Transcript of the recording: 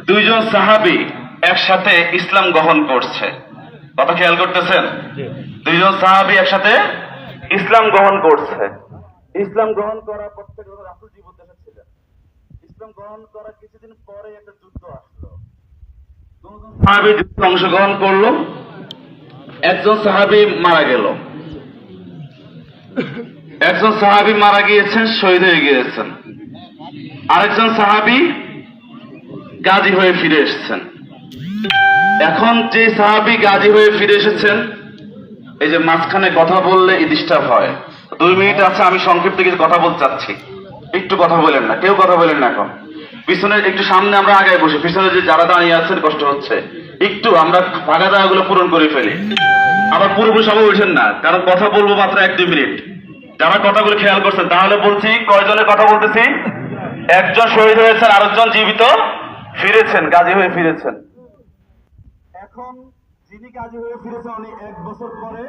দুইজন সাহাবী একসাথে ইসলাম গ্রহণ করছে। কথা খেয়াল করতেছেন? দুইজন সাহাবী একসাথে ইসলাম গ্রহণ করছে। ইসলাম গ্রহণ করার পর থেকে রাসূল জীবদ্দশা ছিলেন। ইসলাম গ্রহণ করার কিছুদিন পরে একটা যুদ্ধ আসলো। দুজন সাহাবী যুদ্ধে অংশগ্রহণ করলো। একজন সাহাবী মারা গেল। একজন সাহাবী মারা গিয়েছেন, শহীদ হয়ে গিয়েছেন। আরেকজন সাহাবী গাজী হয়ে ফিরে এসেছেন। এখন যে সাহাবী গাজী হয়ে ফিরে এসেছেন, এই যে মাঝখানে কথা বললে ডিস্টার্ব হয়। 2 মিনিট আছে, আমি সংক্ষিপ্ত কিছু কথা বলতে চাচ্ছি। একটু কথা বলেন না, কেউ কথা বলেন না। এখন পিছনে একটু সামনে আমরা আগায় বসে, পিছনে যে যারা দাঁড়িয়ে আছেন কষ্ট হচ্ছে, একটু আমরা ফাঁকা জায়গাগুলো পূরণ করে ফেলি। আবার পুরোপুরি সবাই উঠেন না, কারণ কথা বলবো মাত্র 1-2 মিনিট। যারা কথাগুলো খেয়াল করছেন, তাহলে বলছি কয়জনের কথা বলতেছি? একজন শহীদ হয়েছেন, আরেকজন জীবিত ফিরেছেন, গাজী হয়ে ফিরেছেন। এখন যিনি গাজী হয়ে ফিরেছেন উনি 1 বছর পরে